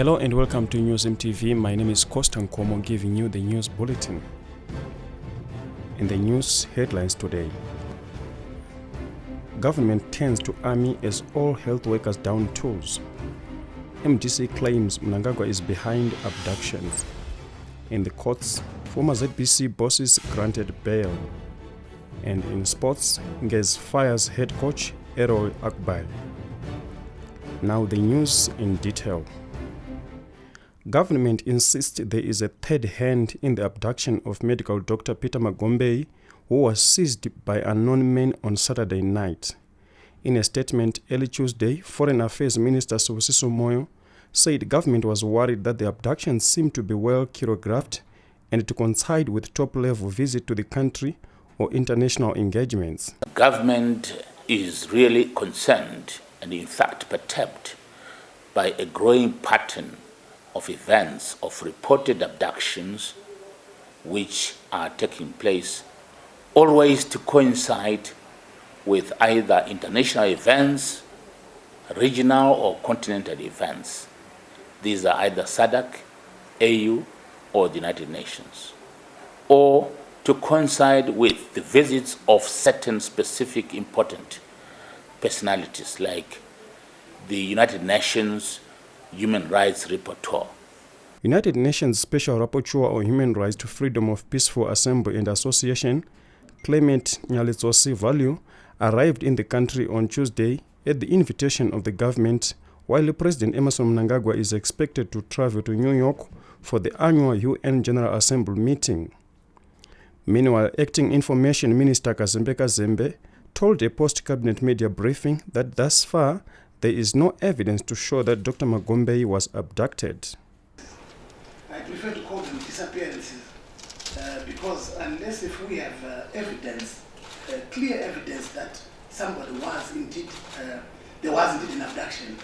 Hello and welcome to News MTV. My name is Costa Nkomo, giving you the news bulletin. In the news headlines today, government turns to army as all health workers down tools. MDC claims Mnangagwa is behind abductions. In the courts, former ZBC bosses granted bail. And in sports, Ngez fires head coach Errol Akbar. Now the news in detail. Government insists there is a third hand in the abduction of medical doctor Peter Magombei, who was seized by unknown men on Saturday night. In a statement early Tuesday, Foreign Affairs Minister Sibusiso Moyo said government was worried that the abduction seemed to be well choreographed and to coincide with top-level visit to the country or international engagements. Government is really concerned and in fact perturbed by a growing pattern of events of reported abductions which are taking place always to coincide with either international events, regional or continental events. These are either SADC, AU, or the United Nations, or to coincide with the visits of certain specific important personalities like the United Nations Human Rights Rapporteur. United Nations Special Rapporteur on Human Rights to Freedom of Peaceful Assembly and Association, Clement Nyalitsosi Value, arrived in the country on Tuesday at the invitation of the government, while President Emmerson Mnangagwa is expected to travel to New York for the annual UN General Assembly meeting. Meanwhile, Acting Information Minister Kazembe Kazembe told a post-cabinet media briefing that thus far there is no evidence to show that Dr. Magombei was abducted. I prefer to call them disappearances because unless if we have evidence, clear evidence that somebody was indeed, there was indeed an abduction,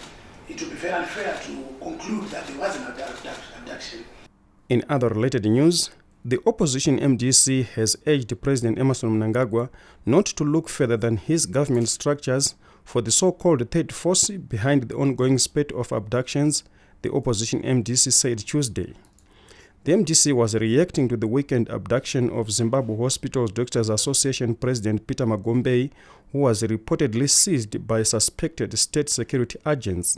it would be very unfair to conclude that there was an abduction. In other related news, the opposition MDC has urged President Emmerson Mnangagwa not to look further than his government structures for the so-called third force behind the ongoing spate of abductions, the opposition MDC said Tuesday. The MDC was reacting to the weekend abduction of Zimbabwe Hospitals Doctors Association President Peter Magombei, who was reportedly seized by suspected state security agents.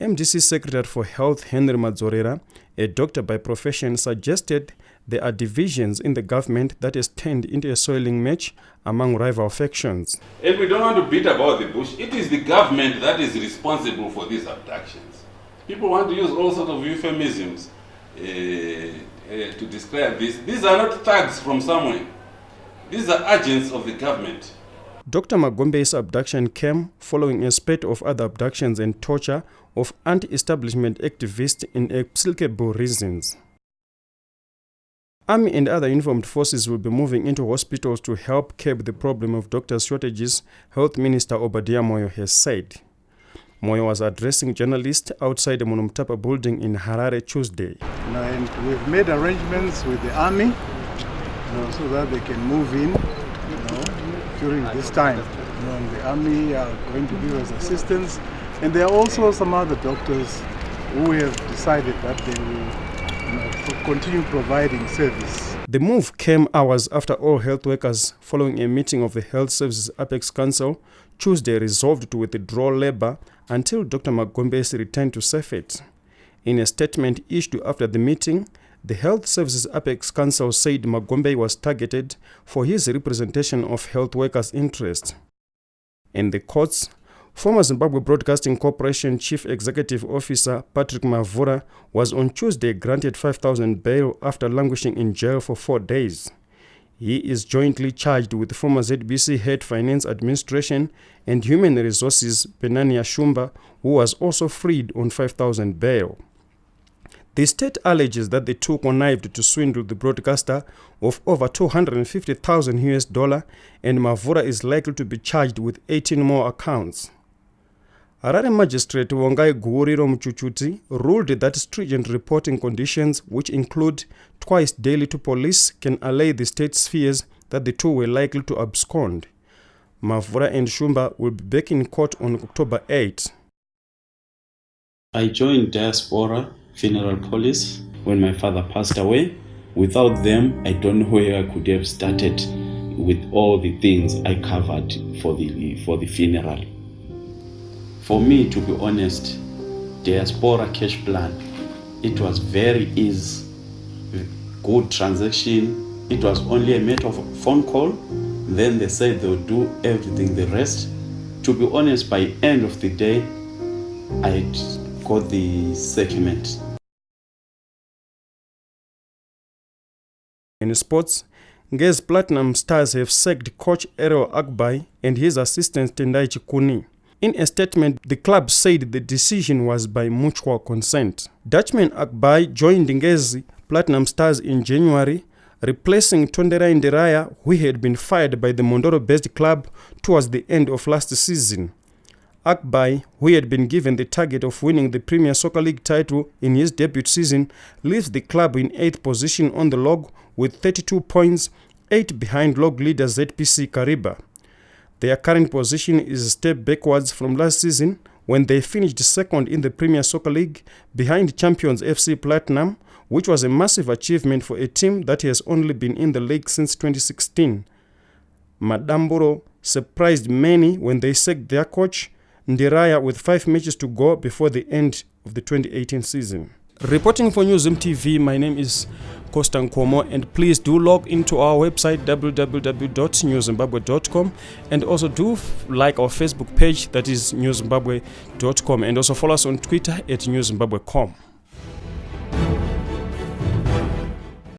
MDC Secretary for Health Henry Madzorera, a doctor by profession, suggested there are divisions in the government that has turned into a soiling match among rival factions. And we don't want to beat about the bush. It is the government that is responsible for these abductions. People want to use all sorts of euphemisms to describe this. These are not thugs from somewhere. These are agents of the government. Dr. Magombei's abduction came following a spate of other abductions and torture of anti-establishment activists in inexplicable reasons. Army and other uniformed forces will be moving into hospitals to help curb the problem of doctor shortages, Health Minister Obadiah Moyo has said. Moyo was addressing journalists outside the Monumtapa building in Harare Tuesday. And we've made arrangements with the army so that they can move in during this time. And the army are going to give us assistance. And there are also some other doctors who have decided that they will continue providing service. The move came hours after all health workers, following a meeting of the Health Services Apex Council, Tuesday resolved to withdraw labor until Dr. Magombei's return to Sefet. In a statement issued after the meeting, the Health Services Apex Council said Magombei was targeted for his representation of health workers' interests. In the courts, former Zimbabwe Broadcasting Corporation Chief Executive Officer Patrick Mavura was on Tuesday granted 5,000 bail after languishing in jail for 4 days. He is jointly charged with former ZBC Head Finance Administration and Human Resources Penania Shumba, who was also freed on 5,000 bail. The state alleges that the two connived to swindle the broadcaster of over $250,000 and Mavura is likely to be charged with 18 more accounts. Harare Magistrate Wongai Guuriro Mchuchuti ruled that stringent reporting conditions, which include twice daily to police, can allay the state's fears that the two were likely to abscond. Mavura and Shumba will be back in court on October 8. I joined Diaspora Funeral Police when my father passed away. Without them, I don't know where I could have started with all the things I covered for the funeral. For me, to be honest, Diaspora Cash Plan, it was very easy, good transaction. It was only a matter of a phone call. Then they said they'll do everything the rest. To be honest, by end of the day, I got the settlement. In sports, Ngezi Platinum Stars have sacked coach Errol Akbai and his assistant Tendai Chikuni. In a statement, the club said the decision was by mutual consent. Dutchman Akbai joined Ngezi Platinum Stars in January, replacing Tondera Nderaya, who had been fired by the Mondoro-based club towards the end of last season. Akbai, who had been given the target of winning the Premier Soccer League title in his debut season, leaves the club in 8th position on the log with 32 points, 8 behind log leader ZPC Kariba. Their current position is a step backwards from last season when they finished second in the Premier Soccer League behind champions FC Platinum, which was a massive achievement for a team that has only been in the league since 2016. Madamburo surprised many when they sacked their coach, Nderaya, with 5 matches to go before the end of the 2018 season. Reporting for Newzim TV, my name is Costa Nkomo, and please do log into our website www.newzimbabwe.com, and also do like our Facebook page, that is newzimbabwe.com, and also follow us on Twitter at newzimbabwe.com.